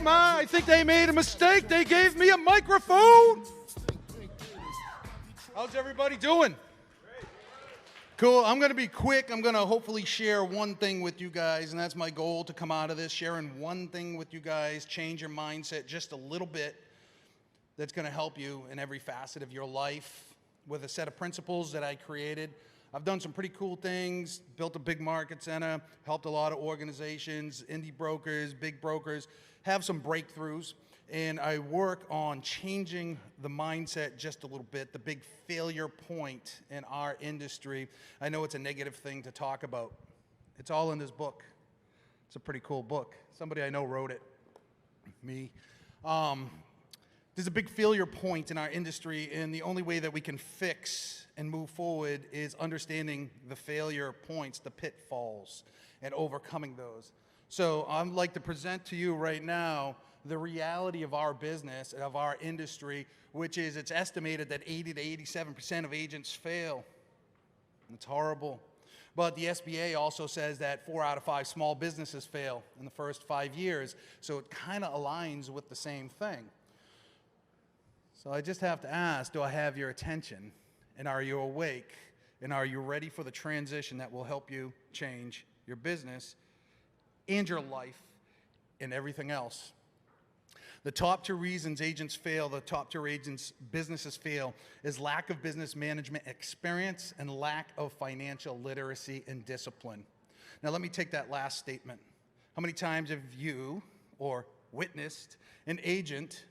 I think they made a mistake. They gave me a microphone. How's everybody doing? Cool. I'm going to be quick. I'm going to hopefully share one thing with you guys, and that's my goal to come out of this, sharing one thing with you guys, change your mindset just a little bit. That's going to help you in every facet of your life with a set of principles that I created. I've done some pretty cool things, built a big market center, helped a lot of organizations, indie brokers, big brokers, have some breakthroughs, and I work on changing the mindset just a little bit, the big failure point in our industry. I know it's a negative thing to talk about. It's all in this book. It's a pretty cool book. Somebody I know wrote it, me. There's a big failure point in our industry, and the only way that we can fix and move forward is understanding the failure points, the pitfalls, and overcoming those. So I'd like to present to you right now the reality of our business and of our industry, which is it's estimated that 80 to 87% of agents fail. It's horrible. But the SBA also says that 4 out of 5 small businesses fail in the first 5 years, so it kind of aligns with the same thing. So I just have to ask, do I have your attention? And are you awake? And are you ready for the transition that will help you change your business and your life and everything else? The top 2 reasons agents fail, the top 2 reasons businesses fail, is lack of business management experience and lack of financial literacy and discipline. Now let me take that last statement. How many times have you or witnessed an agent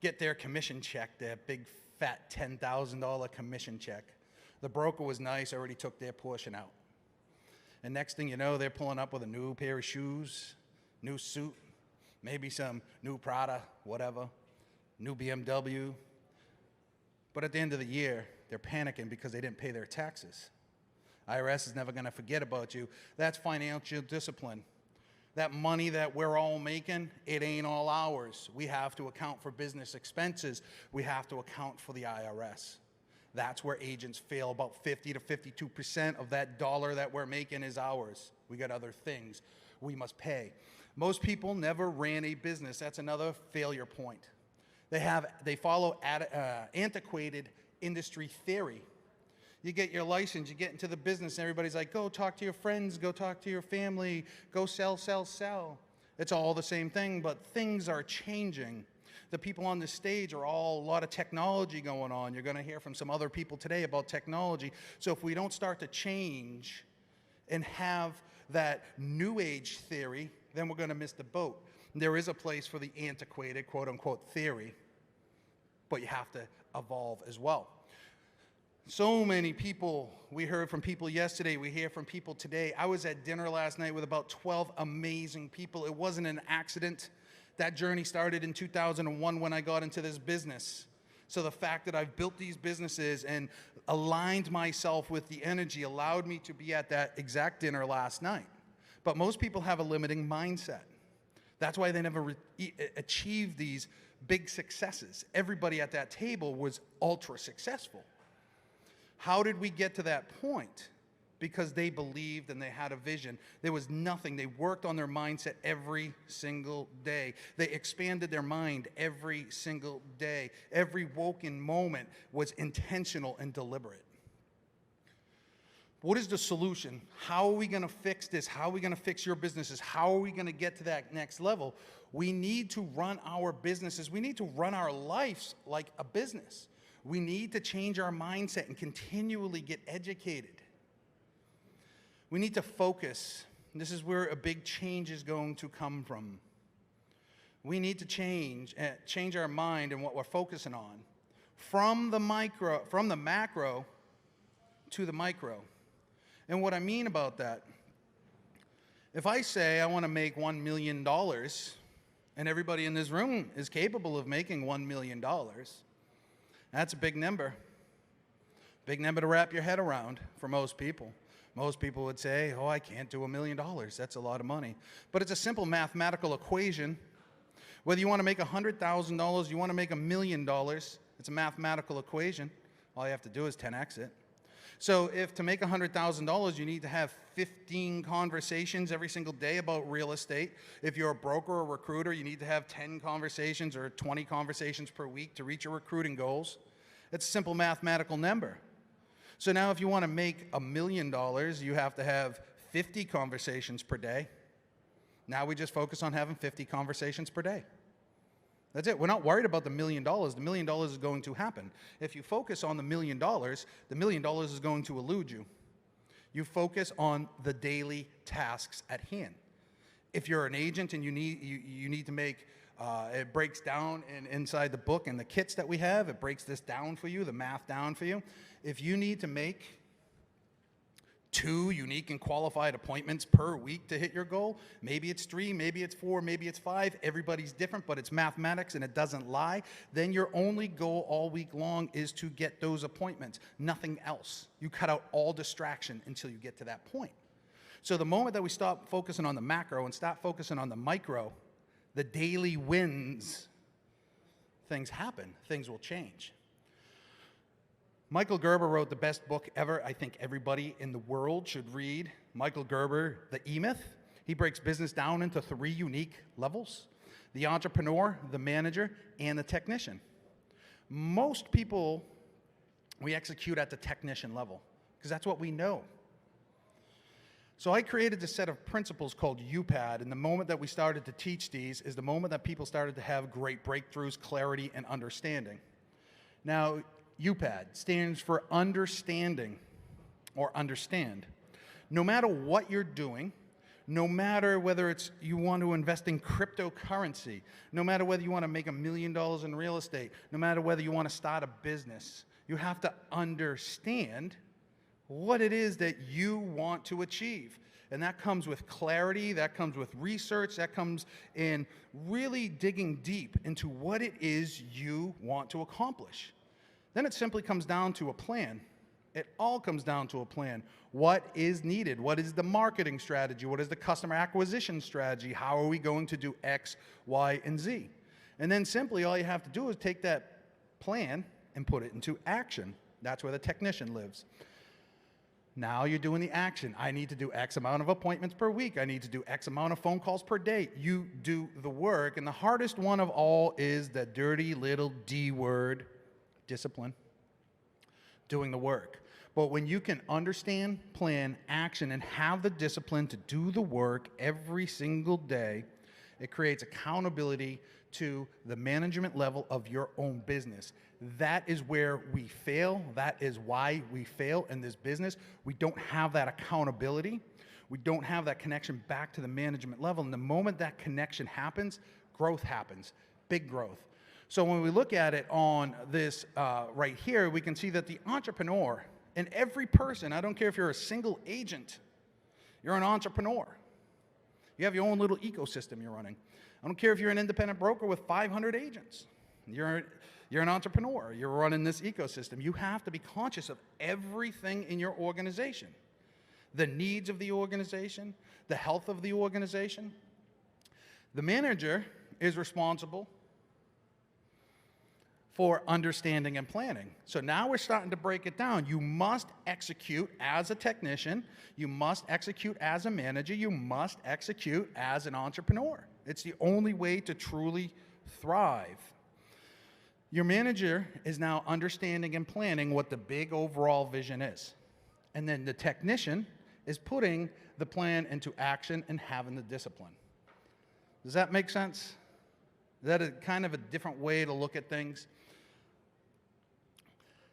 get their commission check, their big fat $10,000 commission check? The broker was nice, already took their portion out. And next thing you know, they're pulling up with a new pair of shoes, new suit, maybe some new Prada, whatever, new BMW. But at the end of the year, they're panicking because they didn't pay their taxes. IRS is never going to forget about you. That's financial discipline. That money that we're all making, it ain't all ours. We have to account for business expenses. We have to account for the IRS. That's where agents fail. About 50 to 52% of that dollar that we're making is ours. We got other things we must pay. Most people never ran a business. That's another failure point. They follow antiquated industry theory. You get your license, you get into the business, and everybody's like, go talk to your friends, go talk to your family, go sell, sell, sell. It's all the same thing, but things are changing. The people on the stage are all a lot of technology going on. You're going to hear from some other people today about technology. So if we don't start to change and have that new age theory, then we're going to miss the boat. There is a place for the antiquated, quote unquote, theory, but you have to evolve as well. So many people, we heard from people yesterday, we hear from people today. I was at dinner last night with about 12 amazing people. It wasn't an accident. That journey started in 2001 when I got into this business. So the fact that I've built these businesses and aligned myself with the energy allowed me to be at that exact dinner last night. But most people have a limiting mindset. That's why they never achieve these big successes. Everybody at that table was ultra successful. How did we get to that point? Because they believed and they had a vision. There was nothing. They worked on their mindset every single day. They expanded their mind every single day. Every woken moment was intentional and deliberate. What is the solution? How are we going to fix this? How are we going to fix your businesses? How are we going to get to that next level? We need to run our businesses. We need to run our lives like a business. We need to change our mindset and continually get educated. We need to focus. This is where a big change is going to come from. We need to change our mind and what we're focusing on from the macro to the micro. And what I mean about that, if I say I want to make $1 million, and everybody in this room is capable of making $1 million, that's a big number. Big number to wrap your head around for most people. Most people would say, oh, I can't do $1 million. That's a lot of money. But it's a simple mathematical equation. Whether you want to make $100,000, you want to make $1 million, it's a mathematical equation. All you have to do is 10x it. So if to make $100,000, you need to have 15 conversations every single day about real estate. If you're a broker or recruiter, you need to have 10 conversations or 20 conversations per week to reach your recruiting goals. It's a simple mathematical number. So now if you want to make $1 million, you have to have 50 conversations per day. Now we just focus on having 50 conversations per day. That's it. We're not worried about the $1 million. The $1 million is going to happen. If you focus on the $1 million, the $1 million is going to elude you. You focus on the daily tasks at hand. If you're an agent and you need to make, it breaks down inside the book and the kits that we have, it breaks this down for you, the math down for you. If you need to make 2 unique and qualified appointments per week to hit your goal, maybe it's 3, maybe it's 4, maybe it's 5, everybody's different, but it's mathematics and it doesn't lie, then your only goal all week long is to get those appointments, nothing else. You cut out all distraction until you get to that point. So the moment that we stop focusing on the macro and start focusing on the micro, the daily wins, things happen, things will change. Michael Gerber wrote the best book ever. I think everybody in the world should read Michael Gerber, The E-Myth. He breaks business down into 3 unique levels: the entrepreneur, the manager, and the technician. Most people, we execute at the technician level because that's what we know. So I created this set of principles called UPAD, and the moment that we started to teach these is the moment that people started to have great breakthroughs, clarity, and understanding. Now, UPAD stands for understanding or understand. No matter what you're doing, no matter whether it's you want to invest in cryptocurrency, no matter whether you want to make $1 million in real estate, no matter whether you want to start a business, you have to understand what it is that you want to achieve. And that comes with clarity, that comes with research, that comes in really digging deep into what it is you want to accomplish. Then it simply comes down to a plan. It all comes down to a plan. What is needed? What is the marketing strategy? What is the customer acquisition strategy? How are we going to do X, Y, and Z? And then simply all you have to do is take that plan and put it into action. That's where the technician lives. Now you're doing the action. I need to do X amount of appointments per week. I need to do X amount of phone calls per day. You do the work. And the hardest one of all is the dirty little D word, discipline, doing the work. But when you can understand, plan, action, and have the discipline to do the work every single day, it creates accountability to the management level of your own business. That is where we fail. That is why we fail in this business. We don't have that accountability. We don't have that connection back to the management level. And the moment that connection happens, growth happens, big growth. So when we look at it on this right here, we can see that the entrepreneur, and every person, I don't care if you're a single agent, you're an entrepreneur. You have your own little ecosystem you're running. I don't care if you're an independent broker with 500 agents. You're an entrepreneur. You're running this ecosystem. You have to be conscious of everything in your organization. The needs of the organization, the health of the organization. The manager is responsible for understanding and planning. So now we're starting to break it down. You must execute as a technician. You must execute as a manager. You must execute as an entrepreneur. It's the only way to truly thrive. Your manager is now understanding and planning what the big overall vision is. And then the technician is putting the plan into action and having the discipline. Does that make sense? Is that a kind of a different way to look at things?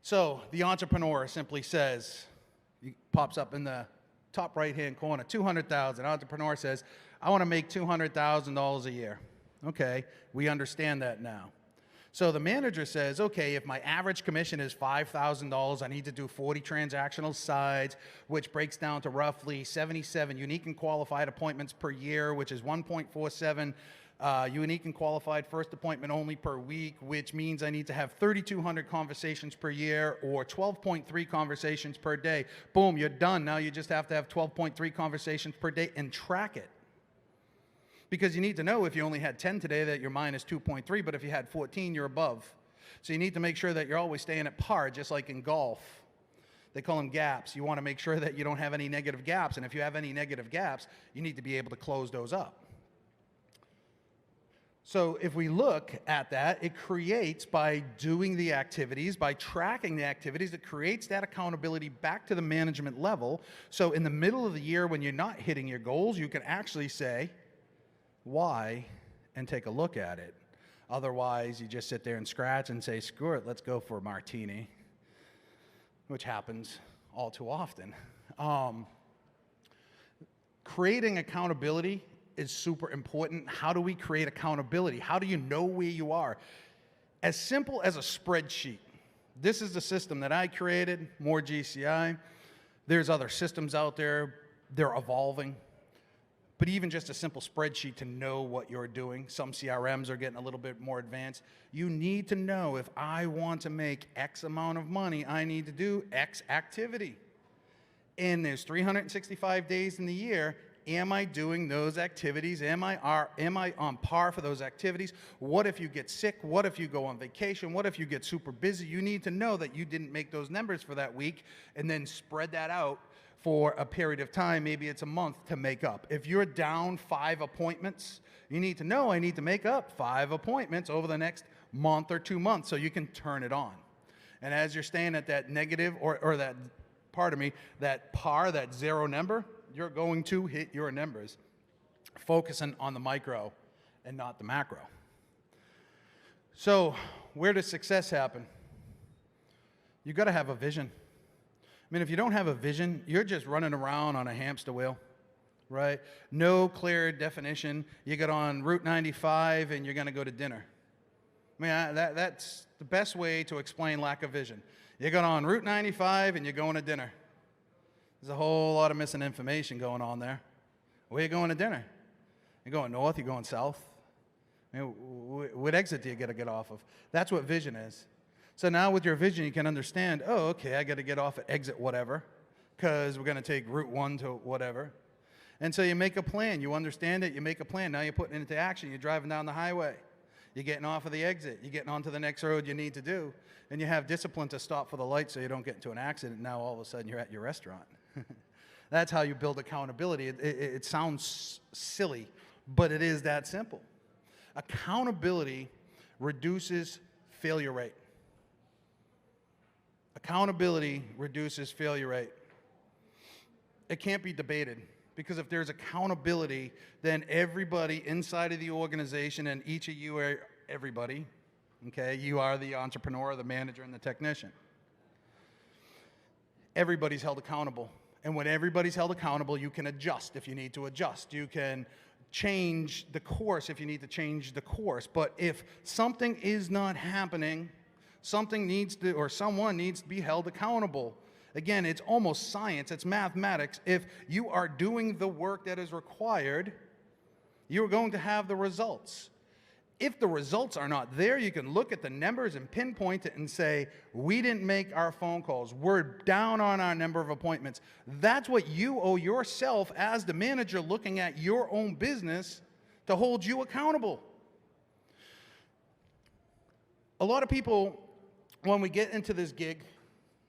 So the entrepreneur simply says, he pops up in the top right-hand corner, 200,000. Entrepreneur says, I want to make $200,000 a year. Okay, we understand that now. So the manager says, okay, if my average commission is $5,000, I need to do 40 transactional sides, which breaks down to roughly 77 unique and qualified appointments per year, which is 1.47 unique and qualified first appointment only per week, which means I need to have 3,200 conversations per year or 12.3 conversations per day. Boom, you're done. Now you just have to have 12.3 conversations per day and track it. Because you need to know if you only had 10 today that you're minus 2.3, but if you had 14, you're above. So you need to make sure that you're always staying at par, just like in golf. They call them gaps. You want to make sure that you don't have any negative gaps. And if you have any negative gaps, you need to be able to close those up. So if we look at that, it creates, by doing the activities, by tracking the activities, it creates that accountability back to the management level. So in the middle of the year when you're not hitting your goals, you can actually say why and take a look at it. Otherwise, you just sit there and scratch and say, screw it, let's go for a martini, which happens all too often. Creating accountability is super important. How do we create accountability? How do you know where you are? As simple as a spreadsheet. This is the system that I created, More GCI. There's other systems out there. They're evolving. But even just a simple spreadsheet to know what you're doing. Some CRMs are getting a little bit more advanced. You need to know, if I want to make X amount of money, I need to do X activity. And there's 365 days in the year. Am I doing those activities? Am I on par for those activities? What if you get sick? What if you go on vacation? What if you get super busy? You need to know that you didn't make those numbers for that week, and then spread that out for a period of time. Maybe it's a month to make up. If you're down 5 appointments, you need to know I need to make up 5 appointments over the next month or 2 months so you can turn it on. And as you're staying at that negative or that, pardon me, that par, that zero number, you're going to hit your numbers, focusing on the micro and not the macro. So where does success happen? You've got to have a vision. I mean, if you don't have a vision, you're just running around on a hamster wheel, right? No clear definition. You get on Route 95 and you're going to go to dinner. I mean, that's the best way to explain lack of vision. You get on Route 95 and you're going to dinner. There's a whole lot of missing information going on there. Where are you going to dinner? You're going north, you're going south. I mean, what exit do you got to get off of? That's what vision is. So now with your vision, you can understand, oh, okay, I got to get off at exit whatever, because we're going to take Route 1 to whatever. And so you make a plan. You understand it. You make a plan. Now you're putting it into action. You're driving down the highway. You're getting off of the exit. You're getting onto the next road you need to do. And you have discipline to stop for the light so you don't get into an accident. Now all of a sudden you're at your restaurant. That's how you build accountability. It sounds silly, but it is that simple. Accountability reduces failure rate. Accountability reduces failure rate. It can't be debated, because if there's accountability, then everybody inside of the organization, and each of you are everybody, okay? You are the entrepreneur, the manager, and the technician. Everybody's held accountable. And when everybody's held accountable, you can adjust if you need to adjust. You can change the course if you need to change the course. But if something is not happening, something needs to, or someone needs to be held accountable. Again, it's almost science, it's mathematics. If you are doing the work that is required, you're going to have the results. If the results are not there, you can look at the numbers and pinpoint it and say, we didn't make our phone calls. We're down on our number of appointments. That's what you owe yourself as the manager, looking at your own business to hold you accountable. A lot of people, when we get into this gig,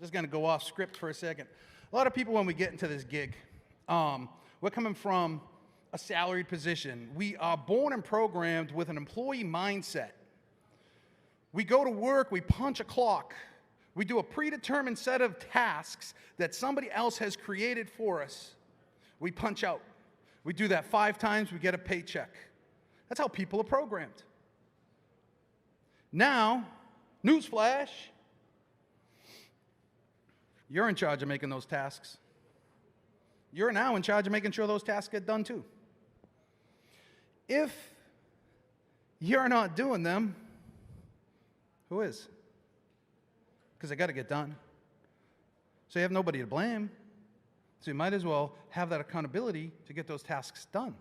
just going to go off script for a second. A lot of people, when we get into this gig, we're coming from a salaried position. We are born and programmed with an employee mindset. We go to work, we punch a clock. We do a predetermined set of tasks that somebody else has created for us. We punch out. We do that 5 times, we get a paycheck. That's how people are programmed. Now, newsflash, you're in charge of making those tasks. You're now in charge of making sure those tasks get done too. If you're not doing them, who is? Because they got to get done. So you have nobody to blame. So you might as well have that accountability to get those tasks done.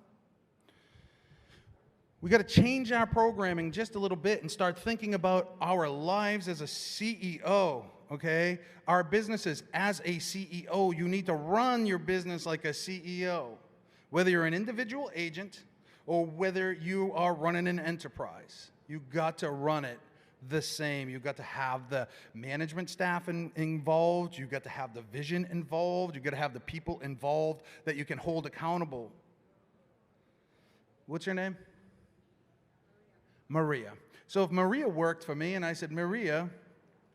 We got to change our programming just a little bit and start thinking about our lives as a CEO, okay? Our businesses as a CEO. You need to run your business like a CEO, whether you're an individual agent or whether you are running an enterprise. You got to run it the same. You've got to have the management staff involved. You've got to have the vision involved. You've got to have the people involved that you can hold accountable. What's your name? Maria. So if Maria worked for me and I said, Maria,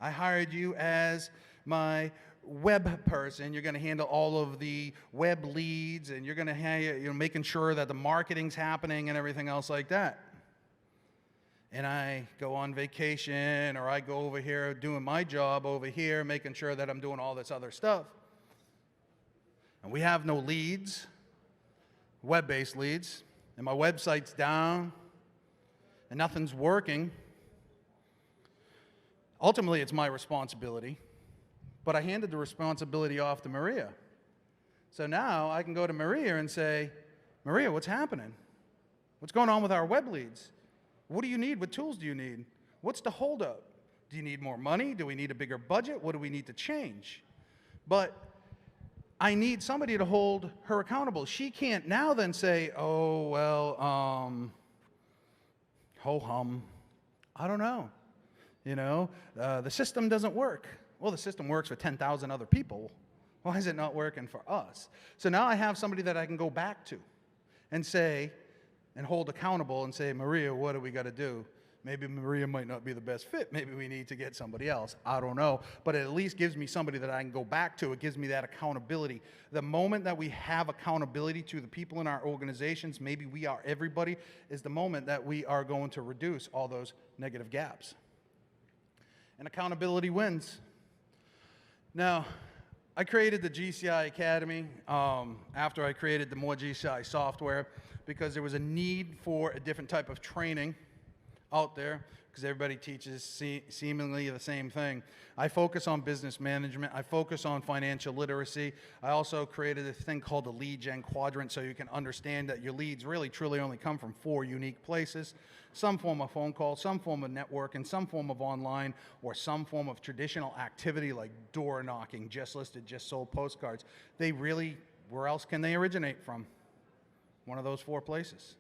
I hired you as my web person. You're going to handle all of the web leads, and you're going to making sure that the marketing's happening and everything else like that. And I go on vacation, or I go over here doing my job over here, making sure that I'm doing all this other stuff. And we have no leads, web-based leads, and my website's down, and nothing's working. Ultimately, it's my responsibility, but I handed the responsibility off to Maria. So now I can go to Maria and say, Maria, what's happening? What's going on with our web leads? What do you need? What tools do you need? What's the holdup? Do you need more money? Do we need a bigger budget? What do we need to change? But I need somebody to hold her accountable. She can't now then say, oh, well, ho-hum, I don't know. The system doesn't work. Well, the system works for 10,000 other people. Why is it not working for us? So now I have somebody that I can go back to and say, and hold accountable and say, Maria, what do we got to do? Maybe Maria might not be the best fit. Maybe we need to get somebody else. I don't know. But it at least gives me somebody that I can go back to. It gives me that accountability. The moment that we have accountability to the people in our organizations, maybe we are everybody, is the moment that we are going to reduce all those negative gaps. And accountability wins. Now, I created the GCI Academy after I created the More GCI software, because there was a need for a different type of training out there, because everybody teaches seemingly the same thing. I focus on business management. I focus on financial literacy. I also created a thing called the Lead Gen Quadrant, so you can understand that your leads really truly only come from 4 unique places: some form of phone call, some form of networking, some form of online, or some form of traditional activity like door knocking, just listed, just sold postcards. Where else can they originate from? One of those 4 places.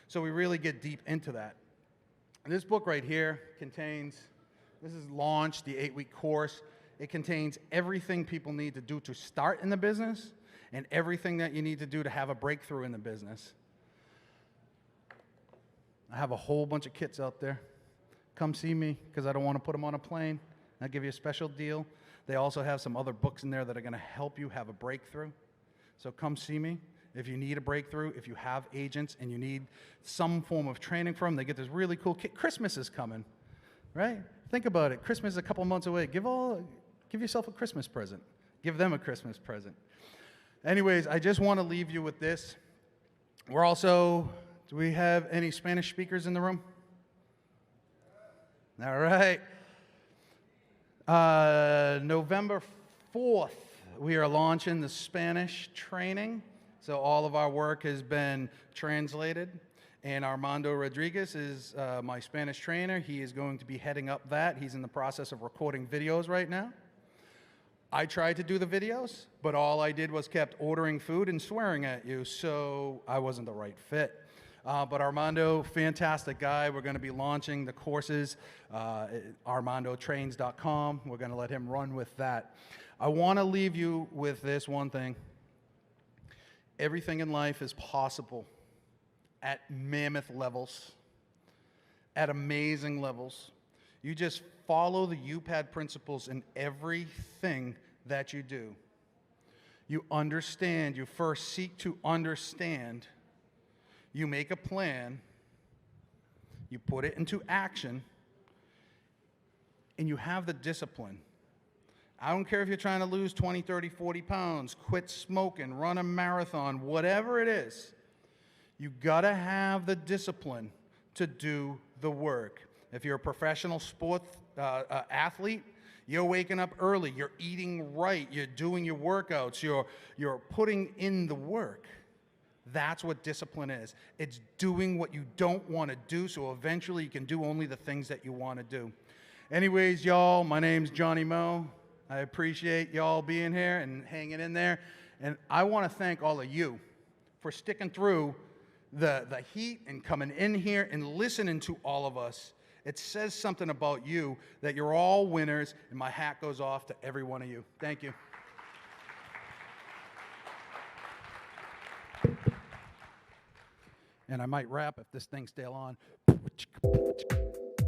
So we really get deep into that. This book right here this is launched, the 8-week course. It contains everything people need to do to start in the business and everything that you need to do to have a breakthrough in the business. I have a whole bunch of kits out there. Come see me, because I don't want to put them on a plane. I'll give you a special deal. They also have some other books in there that are going to help you have a breakthrough. So come see me. If you need a breakthrough, if you have agents and you need some form of training from them, they get this really cool kit. Christmas is coming, right? Think about it. Christmas is a couple months away. Give yourself a Christmas present. Give them a Christmas present. Anyways, I just want to leave you with this. Do we have any Spanish speakers in the room? All right. November 4th, we are launching the Spanish training. So all of our work has been translated, and Armando Rodriguez is my Spanish trainer. He is going to be heading up that. He's in the process of recording videos right now. I tried to do the videos, but all I did was kept ordering food and swearing at you, so I wasn't the right fit. But Armando, fantastic guy. We're going to be launching the courses, armandotrains.com. We're going to let him run with that. I want to leave you with this one thing. Everything in life is possible at mammoth levels, at amazing levels. You just follow the UPAD principles in everything that you do. You understand, you first seek to understand, you make a plan, you put it into action, and you have the discipline. I don't care if you're trying to lose 20, 30, 40 pounds, quit smoking, run a marathon, whatever it is, you gotta have the discipline to do the work. If you're a professional sports athlete, you're waking up early, you're eating right, you're doing your workouts, you're putting in the work. That's what discipline is. It's doing what you don't want to do, so eventually you can do only the things that you want to do. Anyways, y'all, my name's Johnny Moe. I appreciate y'all being here and hanging in there. And I want to thank all of you for sticking through the heat and coming in here and listening to all of us It says something about you that you're all winners, and my hat goes off to every one of you. Thank you. And I might rap if this thing's still on.